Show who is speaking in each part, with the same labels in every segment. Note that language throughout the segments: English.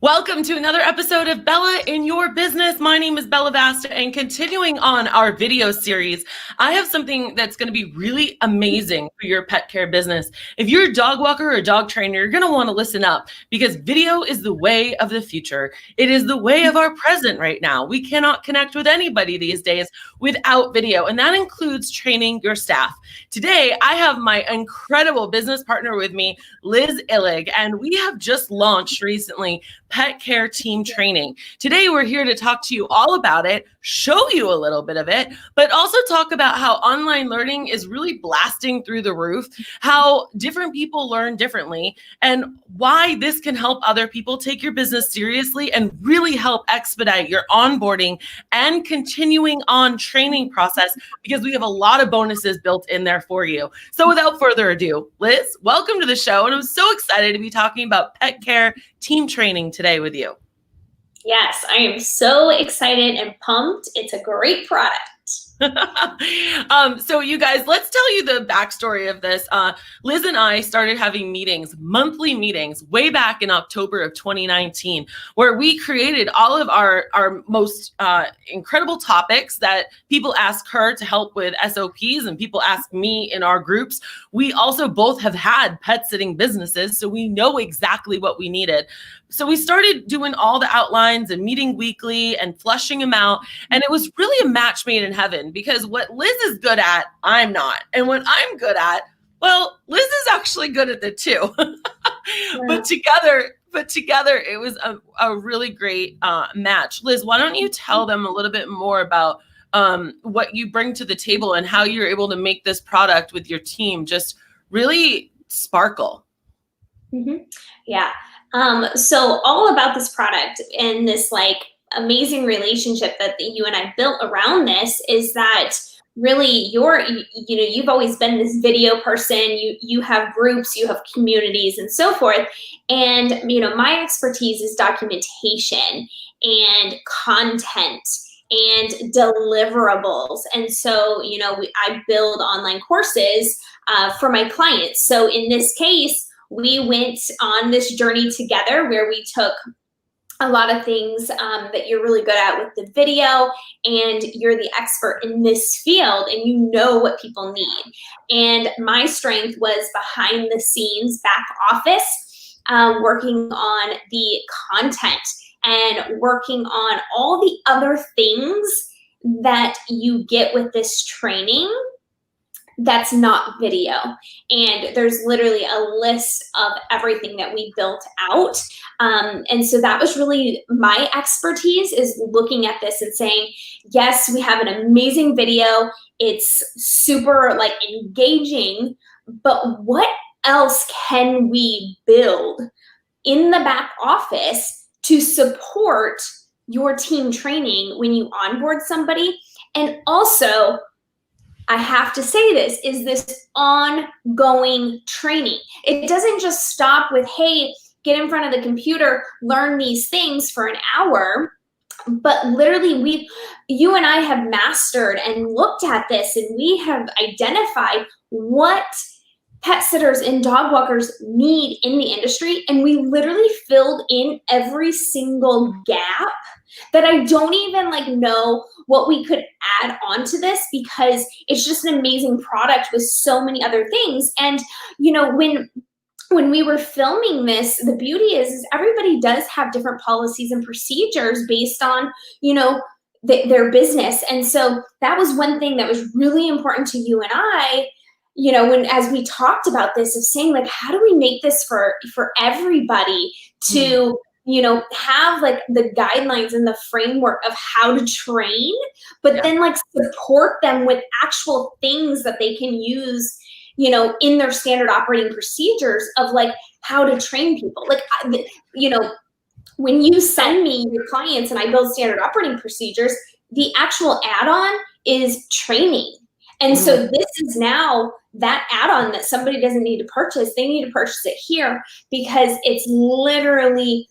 Speaker 1: Welcome to another episode of Bella in Your Business. My name is Bella Vasta, and continuing on our video series, I have something that's going to be really amazing for your pet care business. If you're a dog walker or a dog trainer, you're going to want to listen up because video is the way of the future. It is the way of our present right now. We cannot connect with anybody these days without video, and that includes training your staff. Today, I have my incredible business partner with me, Liz Illig, and we have just launched recently pet care team training. Today, we're here to talk to you all about it, show you a little bit of it, but also talk about how online learning is really blasting through the roof, how different people learn differently, and why this can help other people take your business seriously and really help expedite your onboarding and continuing on training process, because we have a lot of bonuses built in there for you. So without further ado, Liz, welcome to the show. And I'm so excited to be talking about pet care team training today with you.
Speaker 2: Yes, I am so excited and pumped. It's a great product.
Speaker 1: So you guys, let's tell you the backstory of this. Liz and I started having monthly meetings way back in October of 2019, where we created all of our most incredible topics that people ask her to help with SOPs and people ask me in our groups. We also both have had pet sitting businesses, so we know exactly what we needed. So we started doing all the outlines and meeting weekly and fleshing them out. And it was really a match made in heaven, because what Liz is good at, I'm not. And what I'm good at, well, Liz is actually good at it too. But together, it was a really great match. Liz, why don't you tell them a little bit more about what you bring to the table and how you're able to make this product with your team just really sparkle?
Speaker 2: Mm-hmm. Yeah. So all about this product and this amazing relationship that you and I built around this is that really you've always been this video person. You have groups, you have communities and so forth. And, my expertise is documentation and content and deliverables. And so, I build online courses for my clients. So in this case, we went on this journey together where we took a lot of things that you're really good at with the video, and you're the expert in this field and you know what people need. And my strength was behind the scenes back office, working on the content and working on all the other things that you get with this training that's not video. And there's literally a list of everything that we built out. And so that was really my expertise, is looking at this and saying, yes, we have an amazing video. It's super engaging, but what else can we build in the back office to support your team training when you onboard somebody? And also, I have to say this, is this ongoing training. It doesn't just stop with, hey, get in front of the computer, learn these things for an hour. But literally, you and I have mastered and looked at this, and we have identified what pet sitters and dog walkers need in the industry. And we literally filled in every single gap that I don't even know what we could add onto this, because it's just an amazing product with so many other things. And, when we were filming this, the beauty is everybody does have different policies and procedures based on, their business. And so that was one thing that was really important to you and I, as we talked about this, of saying how do we make this for everybody to, have the guidelines and the framework of how to train, but then support them with actual things that they can use, in their standard operating procedures of how to train people. When you send me your clients and I build standard operating procedures, the actual add-on is training. And so this is now that add-on that somebody doesn't need to purchase. They need to purchase it here, because it's literally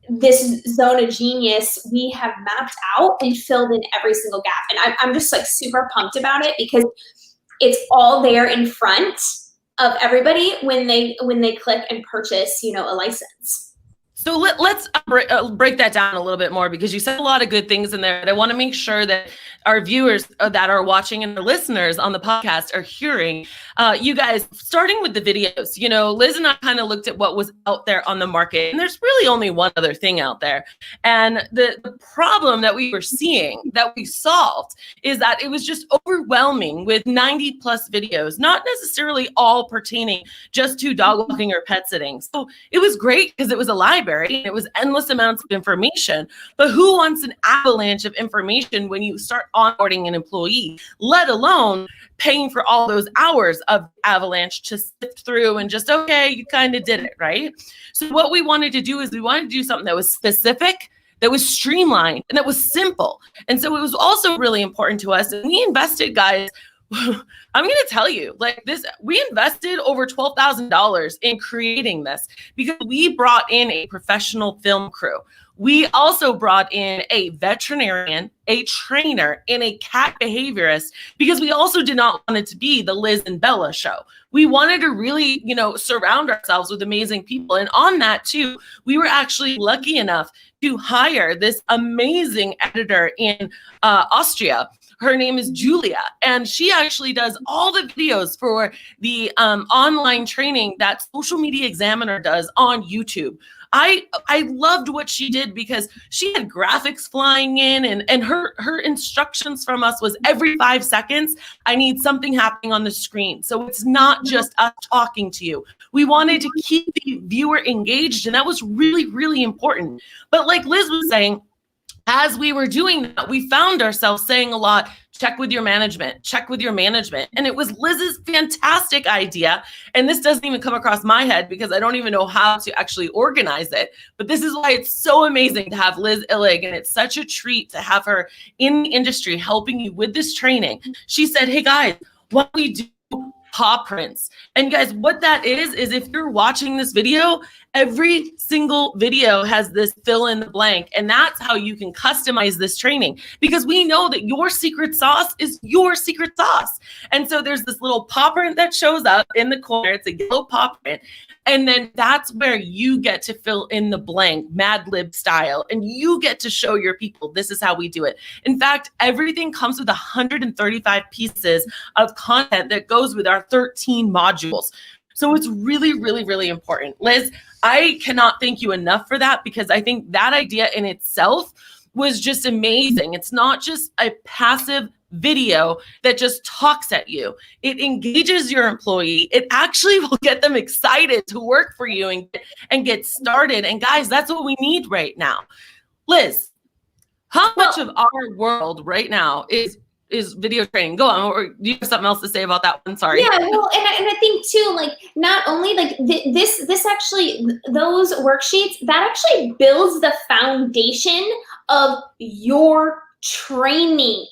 Speaker 2: this zone of genius we have mapped out and filled in every single gap. And I'm just super pumped about it, because it's all there in front of everybody when they click and purchase, a license.
Speaker 1: So let's break that down a little bit more, because you said a lot of good things in there. And I want to make sure that our viewers that are watching and the listeners on the podcast are hearing. You guys, starting with the videos, Liz and I kind of looked at what was out there on the market, and there's really only one other thing out there. And the problem that we were seeing that we solved is that it was just overwhelming with 90 plus videos, not necessarily all pertaining just to dog walking or pet sitting. So it was great because it was a library and it was endless amounts of information. But who wants an avalanche of information when you start onboarding an employee, let alone paying for all those hours of avalanche to sift through and just, okay, you kind of did it, right? So what we wanted to do is we wanted to do something that was specific, that was streamlined, and that was simple. And so it was also really important to us. And we invested, guys, I'm going to tell you, like this, we invested over $12,000 in creating this because we brought in a professional film crew. We also brought in a veterinarian, a trainer, and a cat behaviorist, because we also did not want it to be the Liz and Bella show. We wanted to really, surround ourselves with amazing people. And on that too, we were actually lucky enough to hire this amazing editor in Austria. Her name is Julia, and she actually does all the videos for the online training that Social Media Examiner does on YouTube. I loved what she did because she had graphics flying in, and her instructions from us was every 5 seconds, I need something happening on the screen. So it's not just us talking to you. We wanted to keep the viewer engaged, and that was really, really important. But like Liz was saying, as we were doing that, we found ourselves saying a lot, check with your management, check with your management. And it was Liz's fantastic idea. And this doesn't even come across my head because I don't even know how to actually organize it. But this is why it's so amazing to have Liz Illig. And it's such a treat to have her in the industry helping you with this training. She said, hey guys, why don't we do paw prints? And guys, what that is if you're watching this video, every single video has this fill in the blank. And that's how you can customize this training, because we know that your secret sauce is your secret sauce. And so there's this little paw print that shows up in the corner. It's a yellow paw print. And then that's where you get to fill in the blank, Mad Lib style. And you get to show your people, this is how we do it. In fact, everything comes with 135 pieces of content that goes with our 13 modules. So it's really, really, really important. Liz, I cannot thank you enough for that, because I think that idea in itself was just amazing. It's not just a passive video that just talks at you. It engages your employee. It actually will get them excited to work for you and get started. And guys, that's what we need right now. Liz, how much of our world right now is video training? Go on, or do you have something else to say about that one? Sorry.
Speaker 2: Yeah, well, and I think too, like, not only like this actually, those worksheets, that actually builds the foundation of your training.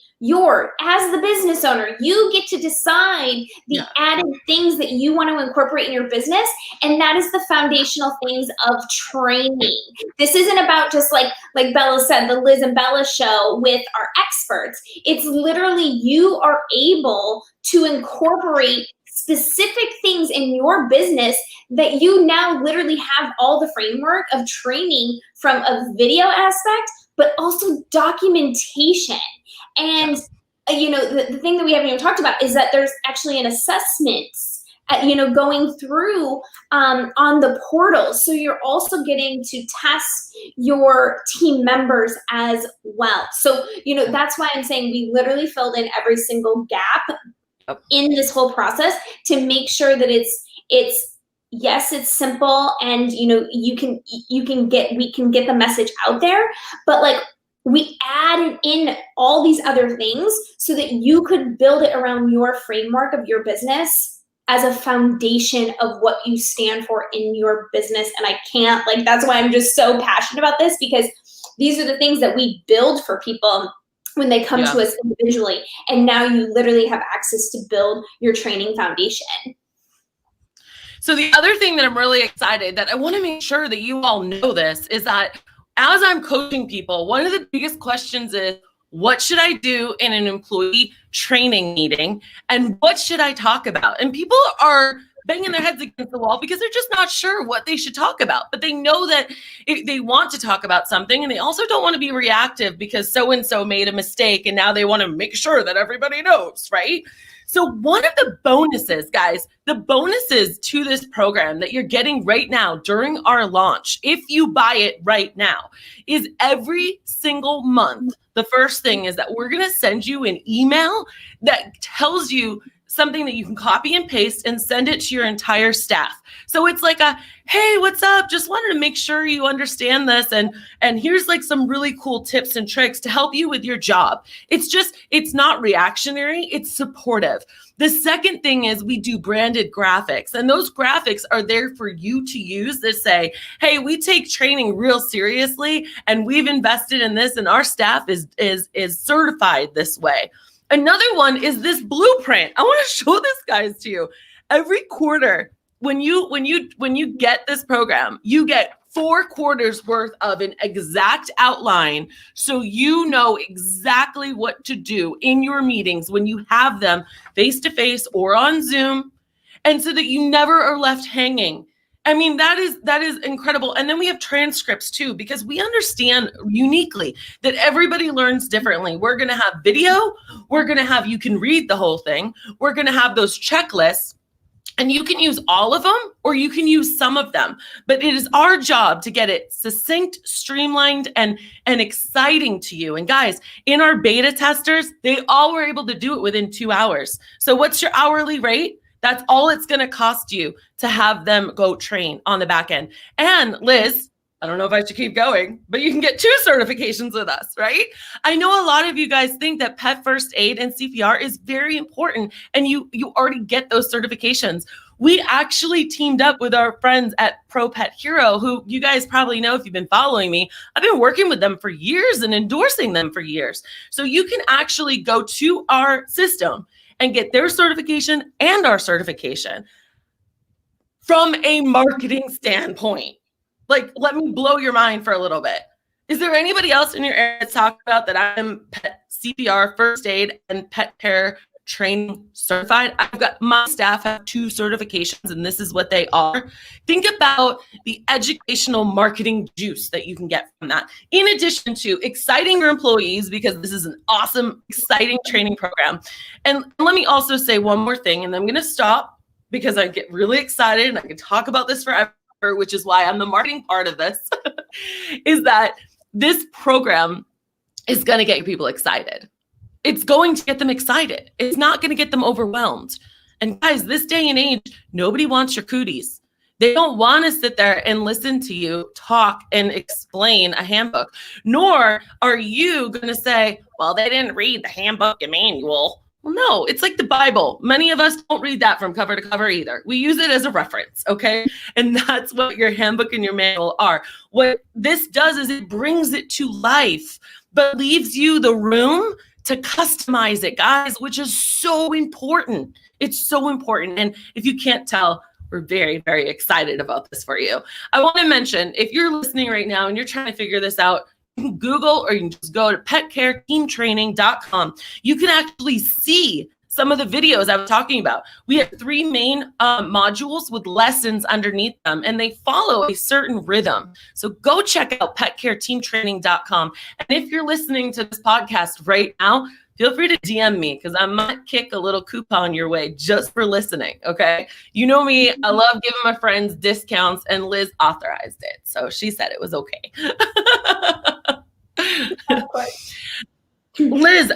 Speaker 2: As the business owner, you get to decide the added things that you want to incorporate in your business. And that is the foundational things of training. This isn't about just like Bella said, the Liz and Bella show with our experts. It's literally, you are able to incorporate specific things in your business that you now literally have all the framework of training from a video aspect, but also documentation. And, the thing that we haven't even talked about is that there's actually an assessment, going through on the portal. So you're also getting to test your team members as well. So, that's why I'm saying we literally filled in every single gap in this whole process to make sure that it's simple, and, we can get the message out there, but like, we added in all these other things so that you could build it around your framework of your business as a foundation of what you stand for in your business. And I can't, that's why I'm just so passionate about this, because these are the things that we build for people when they come to us individually. And now you literally have access to build your training foundation.
Speaker 1: So the other thing that I'm really excited, that I want to make sure that you all know this, is that as I'm coaching people, one of the biggest questions is, what should I do in an employee training meeting? And what should I talk about? And people are banging their heads against the wall because they're just not sure what they should talk about. But they know that they want to talk about something, and they also don't want to be reactive because so-and-so made a mistake and now they want to make sure that everybody knows, right? So one of the bonuses, guys, the bonuses to this program that you're getting right now during our launch, if you buy it right now, is every single month. The first thing is that we're going to send you an email that tells you something that you can copy and paste and send it to your entire staff. So it's like a, hey, what's up? Just wanted to make sure you understand this. And here's like some really cool tips and tricks to help you with your job. It's not reactionary, it's supportive. The second thing is we do branded graphics, and those graphics are there for you to use that say, hey, we take training real seriously and we've invested in this and our staff is certified this way. Another one is this blueprint. I want to show this, guys, to you. Every quarter, when you get this program, you get 4 quarters worth of an exact outline, so you know exactly what to do in your meetings when you have them face-to-face or on Zoom, and so that you never are left hanging. I mean, that is incredible. And then we have transcripts too, because we understand uniquely that everybody learns differently. We're going to have video. We're going to have, you can read the whole thing. We're going to have those checklists, and you can use all of them or you can use some of them. But it is our job to get it succinct, streamlined, and exciting to you. And guys, in our beta testers, they all were able to do it within 2 hours. So what's your hourly rate? That's all it's going to cost you to have them go train on the back end. And Liz, I don't know if I should keep going, but you can get 2 certifications with us, right? I know a lot of you guys think that pet first aid and CPR is very important, and you already get those certifications. We actually teamed up with our friends at Pro Pet Hero, who you guys probably know if you've been following me. I've been working with them for years and endorsing them for years. So you can actually go to our system and get their certification and our certification from a marketing standpoint. Like, let me blow your mind for a little bit. Is there anybody else in your area to talk about that I'm pet CPR, first aid, and pet care training certified? I've got, my staff have 2 certifications, and this is what they are. Think about the educational marketing juice that you can get from that, in addition to exciting your employees, because this is an awesome, exciting training program. And let me also say one more thing, and I'm going to stop because I get really excited and I can talk about this forever, which is why I'm the marketing part of this, is that this program is going to get people excited. It's going to get them excited. It's not going to get them overwhelmed. And guys, this day and age, nobody wants your cooties. They don't want to sit there and listen to you talk and explain a handbook, nor are you going to say, well, they didn't read the handbook and manual. Well, no, it's like the Bible. Many of us don't read that from cover to cover either. We use it as a reference, okay? And that's what your handbook and your manual are. What this does is it brings it to life, but leaves you the room to customize it, guys, which is so important. It's so important. And if you can't tell, we're very, very excited about this for you. I want to mention, if you're listening right now and you're trying to figure this out, you can Google, or you can just go to petcareteamtraining.com. You can actually see some of the videos I was talking about. We have 3 main modules with lessons underneath them, and they follow a certain rhythm. So go check out petcareteamtraining.com. And if you're listening to this podcast right now, feel free to DM me, because I might kick a little coupon your way just for listening, okay? You know me, I love giving my friends discounts, and Liz authorized it. So she said it was okay.
Speaker 2: Of course.
Speaker 1: Liz,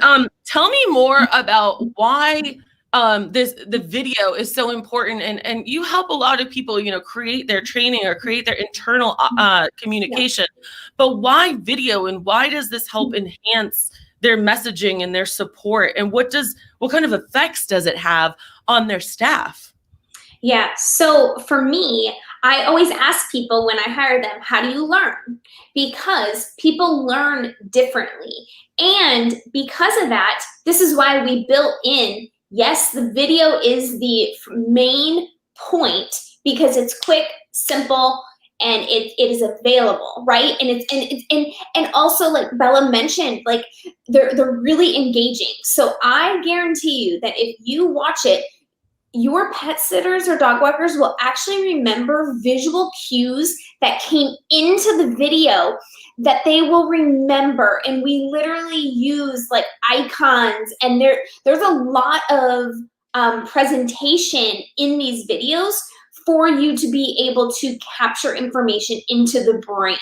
Speaker 1: tell me more about why the video is so important, and you help a lot of people, create their training or create their internal communication. Yeah. But why video, and why does this help enhance their messaging and their support, and what kind of effects does it have on their staff?
Speaker 2: Yeah, so for me, I always ask people when I hire them, how do you learn? Because people learn differently. And because of that, this is why we built in, yes, the video is the main point, because it's quick, simple, and it is available, right? And also, like Bella mentioned, like they're really engaging. So I guarantee you that if you watch it, your pet sitters or dog walkers will actually remember visual cues that came into the video that they will remember. And we literally use like icons, and there's a lot of presentation in these videos for you to be able to capture information into the brain.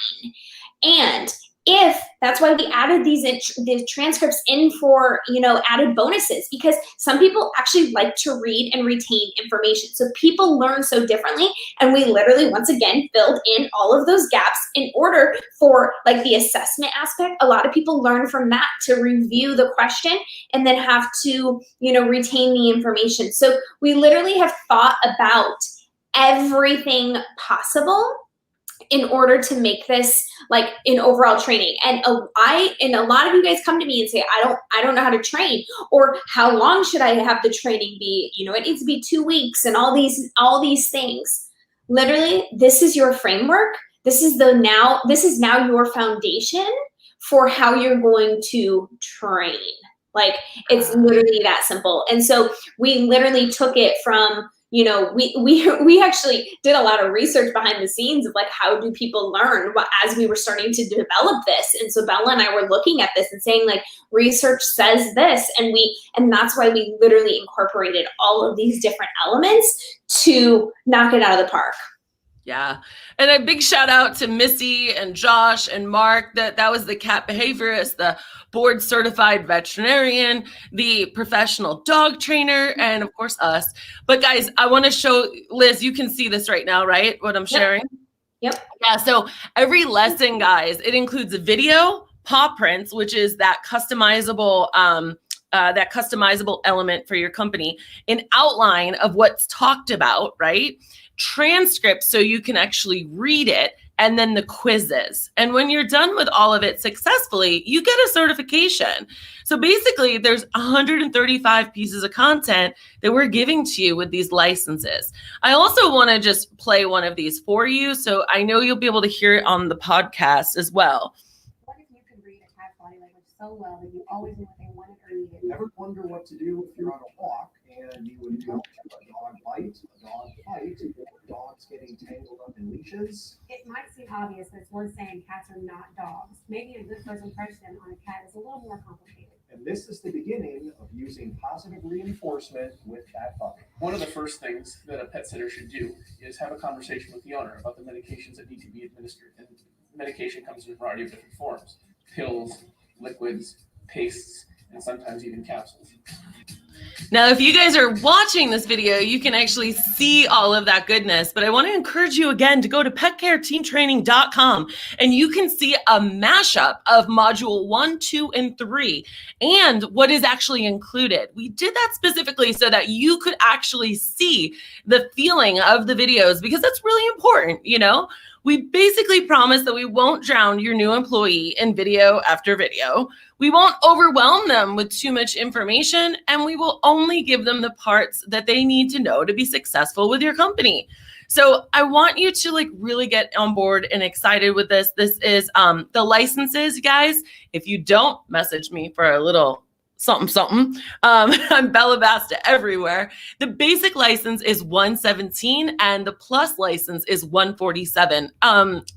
Speaker 2: And if that's why we added the transcripts in for, you know, added bonuses, because some people actually like to read and retain information. So people learn so differently. And we literally, once again, filled in all of those gaps in order for like the assessment aspect. A lot of people learn from that to review the question and then have to, you know, retain the information. So we literally have thought about everything possible in order to make this like an overall training. And a lot of you guys come to me and say, I don't know how to train, or how long should I have the training be? You know, it needs to be 2 weeks and all these things. Literally, this is your framework. This is now your foundation for how you're going to train. Like, it's literally that simple. And so we literally took it from, you know, we actually did a lot of research behind the scenes of like, how do people learn as we were starting to develop this. And so Bella and I were looking at this and saying like, research says this, and that's why we literally incorporated all of these different elements to knock it out of the park.
Speaker 1: Yeah. And a big shout out to Missy and Josh and Mark. That was the cat behaviorist, the board certified veterinarian, the professional dog trainer, and of course us. But guys, I want to show Liz, you can see this right now, right? What I'm sharing.
Speaker 2: Yep.
Speaker 1: Yeah. So every lesson, guys, it includes a video, paw prints, which is that customizable, element for your company, an outline of what's talked about, right? Transcripts so you can actually read it, and then the quizzes. And when you're done with all of it successfully, you get a certification. So basically, there's 135 pieces of content that we're giving to you with these licenses. I also want to just play one of these for you, so I know you'll be able to hear it on the podcast as well.
Speaker 3: What if you could read a cat's body language so well that you always know what they wanted or needed? Never wonder what to do if you're on a walk and you would have a dog bite, a dog fight, dogs getting tangled up in leashes. It might seem obvious, but it's worth saying cats are not dogs. Maybe a good first impression on a cat is a little more complicated. And this is the beginning of using positive reinforcement with that puppy. One of the first things that a pet sitter should do is have a conversation with the owner about the medications that need to be administered. And medication comes in a variety of different forms: pills, liquids, pastes, and sometimes even capsules.
Speaker 1: Now, if you guys are watching this video, you can actually see all of that goodness, but I want to encourage you again to go to petcareteamtraining.com, and you can see a mashup of module 1, 2, and 3 and what is actually included. We did that specifically so that you could actually see the feeling of the videos, because that's really important, you know? We basically promise that we won't drown your new employee in video after video. We won't overwhelm them with too much information, and we will only give them the parts that they need to know to be successful with your company. So I want you to like really get on board and excited with this. This is the licenses, guys. If you don't message me for a little something, I'm Bella Basta everywhere. The basic license is 117 and the plus license is 147.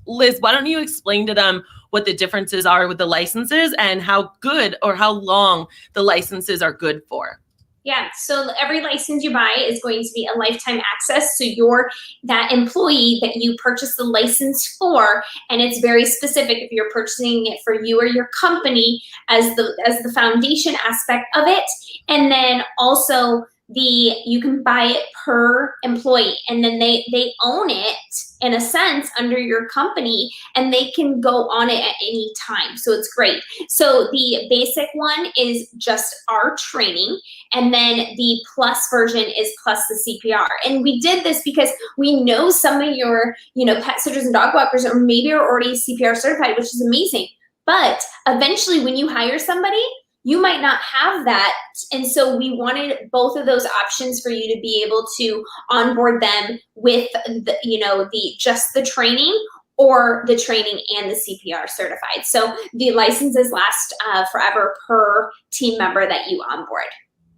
Speaker 1: Liz, why don't you explain to them what the differences are with the licenses and how good or how long the licenses are good for?
Speaker 2: Yeah, so every license you buy is going to be a lifetime access. So you're that employee that you purchase the license for, and it's very specific if you're purchasing it for you or your company as the foundation aspect of it. And then also you can buy it per employee, and then they own it in a sense under your company, and they can go on it at any time. So it's great. So the basic one is just our training, and then the plus version is plus the CPR. And we did this because we know some of your, you know, pet sitters and dog walkers or maybe are already CPR certified, which is amazing. But eventually when you hire somebody, you might not have that. And so we wanted both of those options for you to be able to onboard them with just the training, or the training and the CPR certified. So the licenses last forever per team member that you onboard.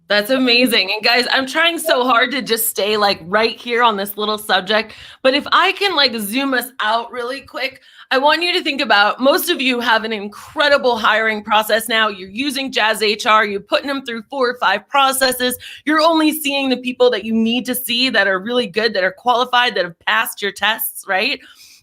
Speaker 1: That's amazing. And guys, I'm trying so hard to just stay like right here on this little subject. But if I can like zoom us out really quick, I want you to think about, most of you have an incredible hiring process now. You're using Jazz HR, you're putting them through 4 or 5 processes. You're only seeing the people that you need to see that are really good, that are qualified, that have passed your tests, right?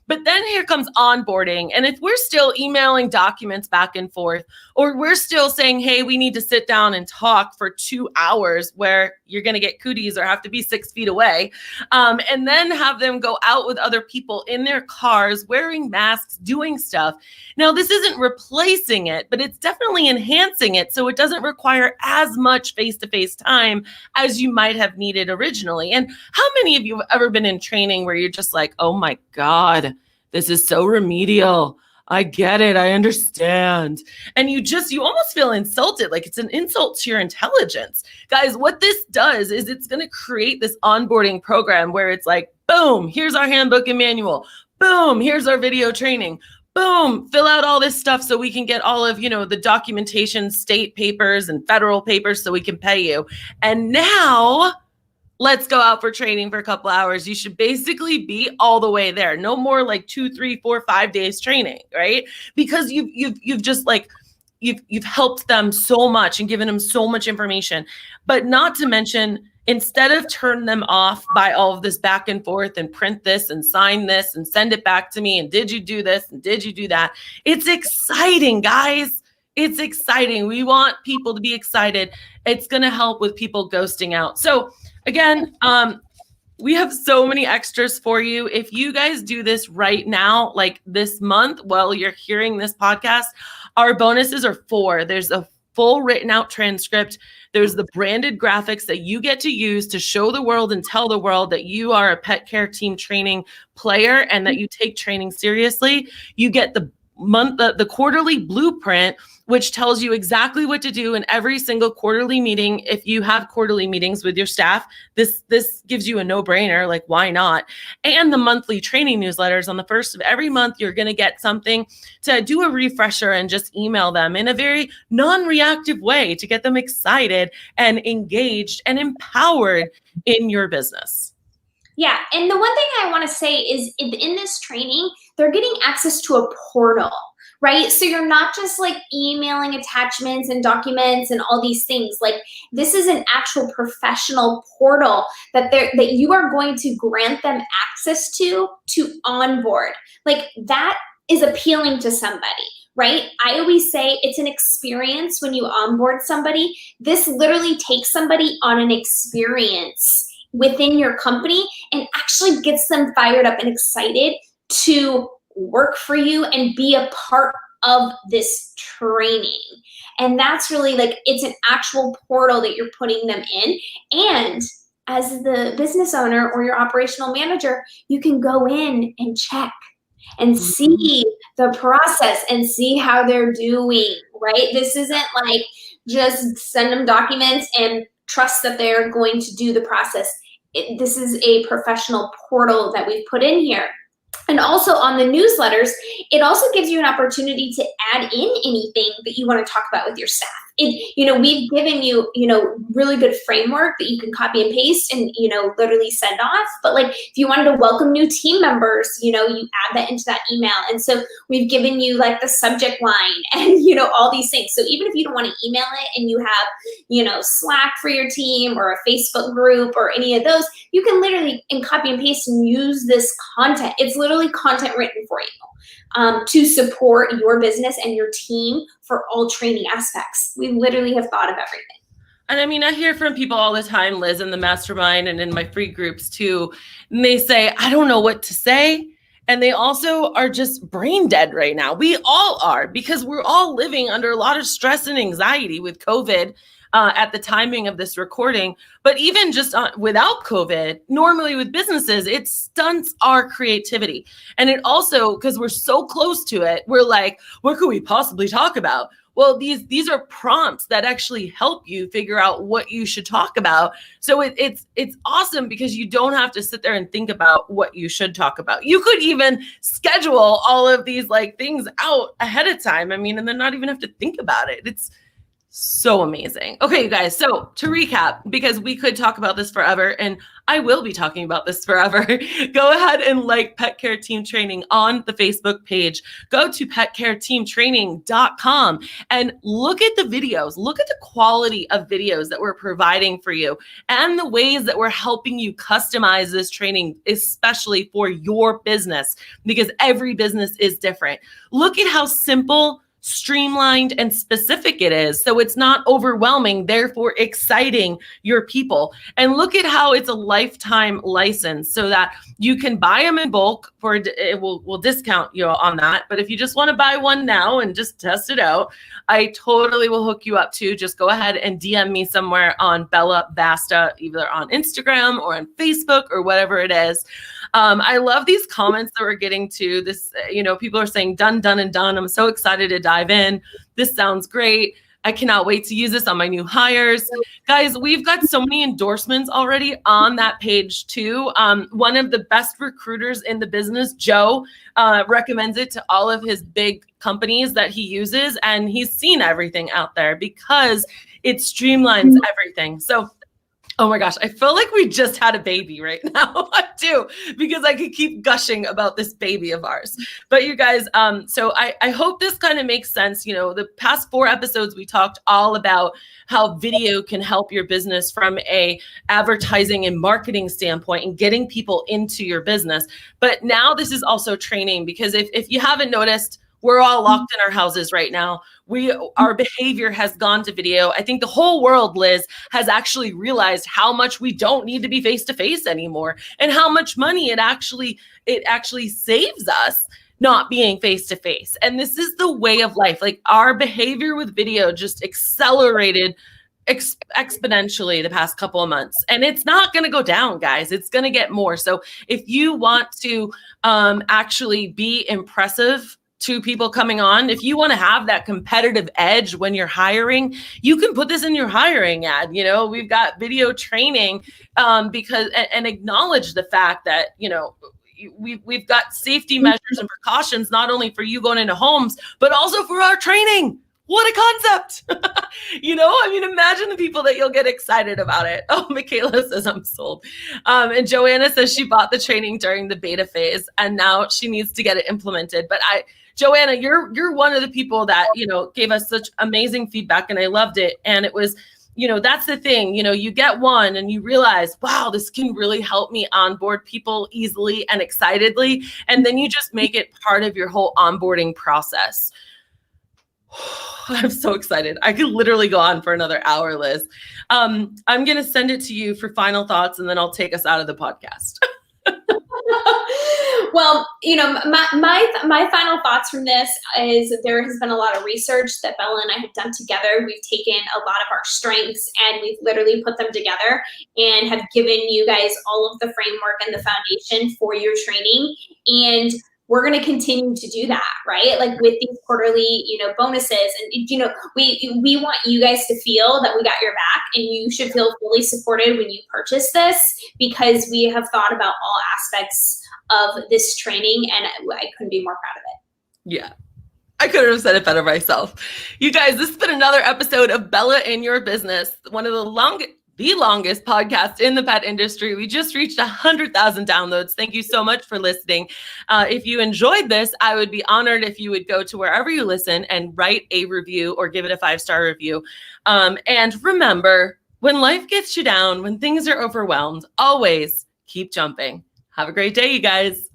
Speaker 1: But then here comes onboarding. And if we're still emailing documents back and forth, or we're still saying, hey, we need to sit down and talk for 2 hours where you're going to get cooties or have to be 6 feet away, and then have them go out with other people in their cars, wearing masks, doing stuff. Now, this isn't replacing it, but it's definitely enhancing it. So it doesn't require as much face-to-face time as you might have needed originally. And how many of you have ever been in training where you're just like, oh my God, this is so remedial. I get it. I understand. And you almost feel insulted. Like it's an insult to your intelligence. Guys, what this does is it's going to create this onboarding program where it's like, boom, here's our handbook and manual. Boom, here's our video training. Boom, fill out all this stuff so we can get all of, the documentation, state papers and federal papers so we can pay you. And now let's go out for training for a couple hours. You should basically be all the way there. No more like 2, 3, 4, 5 days training, right? Because you've just like, you've helped them so much and given them so much information. But not to mention, instead of turn them off by all of this back and forth and print this and sign this and send it back to me and did you do this and did you do that? It's exciting, guys. It's exciting. We want people to be excited. It's going to help with people ghosting out. So again, we have so many extras for you. If you guys do this right now, like this month, while you're hearing this podcast, our bonuses are 4. There's a full written out transcript. There's the branded graphics that you get to use to show the world and tell the world that you are a pet care team training player and that you take training seriously. You get the quarterly blueprint, which tells you exactly what to do in every single quarterly meeting. If you have quarterly meetings with your staff, this gives you a no-brainer, like why not? And the monthly training newsletters. On the first of every month, you're going to get something to do a refresher and just email them in a very non-reactive way to get them excited and engaged and empowered in your business.
Speaker 2: Yeah. And the one thing I want to say is in this training, they're getting access to a portal, right? So you're not just like emailing attachments and documents and all these things. Like this is an actual professional portal that you are going to grant them access to onboard. Like that is appealing to somebody, right? I always say it's an experience when you onboard somebody. This literally takes somebody on an experience within your company and actually gets them fired up and excited to work for you and be a part of this training. And that's really like, it's an actual portal that you're putting them in. And as the business owner or your operational manager, you can go in and check and see the process and see how they're doing, right? This isn't like just send them documents and trust that they're going to do the process. This is a professional portal that we've put in here. And also on the newsletters, it also gives you an opportunity to add in anything that you want to talk about with your staff. We've given you, really good framework that you can copy and paste and, literally send off. But like, if you wanted to welcome new team members, you add that into that email. And so we've given you like the subject line and, all these things. So even if you don't want to email it and you have, Slack for your team or a Facebook group or any of those, you can literally copy and paste and use this content. It's literally content written for you to support your business and your team for all training aspects. We literally have thought of everything.
Speaker 1: And I mean, I hear from people all the time, Liz, in the mastermind and in my free groups too. And they say, I don't know what to say. And they also are just brain dead right now. We all are, because we're all living under a lot of stress and anxiety with COVID at the timing of this recording. But even just without COVID, normally with businesses, it stunts our creativity. And it also, because we're so close to it, we're like, what could we possibly talk about? Well, these are prompts that actually help you figure out what you should talk about. So it's awesome because you don't have to sit there and think about what you should talk about. You could even schedule all of these like things out ahead of time. I mean, and then not even have to think about it. So amazing. Okay, you guys. So to recap, because we could talk about this forever, and I will be talking about this forever, go ahead and like Pet Care Team Training on the Facebook page. Go to petcareteamtraining.com and look at the videos. Look at the quality of videos that we're providing for you and the ways that we're helping you customize this training, especially for your business, because every business is different. Look at how simple, streamlined, and specific it is. So it's not overwhelming, therefore exciting your people. And look at how it's a lifetime license so that you can buy them in bulk for we'll discount you on that. But if you just want to buy one now and just test it out, I totally will hook you up too. Just go ahead and DM me somewhere on Bella Basta, either on Instagram or on Facebook or whatever it is. I love these comments that we're getting to this. People are saying done, done, and done. I'm so excited to dive in. This sounds great. I cannot wait to use this on my new hires. Guys, we've got so many endorsements already on that page too. One of the best recruiters in the business, Joe, recommends it to all of his big companies that he uses, and he's seen everything out there because it streamlines everything. So oh my gosh, I feel like we just had a baby right now. I do, because I could keep gushing about this baby of ours. But you guys, so I hope this kind of makes sense. The past 4 episodes, we talked all about how video can help your business from a advertising and marketing standpoint and getting people into your business. But now this is also training, because if you haven't noticed, we're all locked in our houses right now. Our behavior has gone to video. I think the whole world, Liz, has actually realized how much we don't need to be face-to-face anymore, and how much money it actually saves us not being face-to-face. And this is the way of life. Like, our behavior with video just accelerated exponentially the past couple of months, and it's not going to go down, guys. It's going to get more. So if you want to actually be impressive to people coming on, if you want to have that competitive edge when you're hiring, you can put this in your hiring ad. We've got video training because acknowledge the fact that we've got safety measures and precautions, not only for you going into homes, but also for our training. What a concept. Imagine the people that you'll get excited about it. Oh, Michaela says I'm sold. And Joanna says she bought the training during the beta phase and now she needs to get it implemented. But Joanna, you're one of the people that, gave us such amazing feedback, and I loved it. And it was, that's the thing, you get one and you realize, wow, this can really help me onboard people easily and excitedly. And then you just make it part of your whole onboarding process. I'm so excited. I could literally go on for another hour, Liz. I'm going to send it to you for final thoughts, and then I'll take us out of the podcast.
Speaker 2: Well, my final thoughts from this is there has been a lot of research that Bella and I have done together. We've taken a lot of our strengths and we've literally put them together and have given you guys all of the framework and the foundation for your training. And we're going to continue to do that, right? Like with these quarterly, bonuses, and we want you guys to feel that we got your back, and you should feel fully supported when you purchase this, because we have thought about all aspects of this training, and I couldn't be more proud of it.
Speaker 1: Yeah. I couldn't have said it better myself. You guys, this has been another episode of Bella in Your Business, one of the longest podcast in the pet industry. We just reached 100,000 downloads. Thank you so much for listening. If you enjoyed this, I would be honored if you would go to wherever you listen and write a review or give it a 5-star review. And remember, when life gets you down, when things are overwhelmed, always keep jumping. Have a great day, you guys.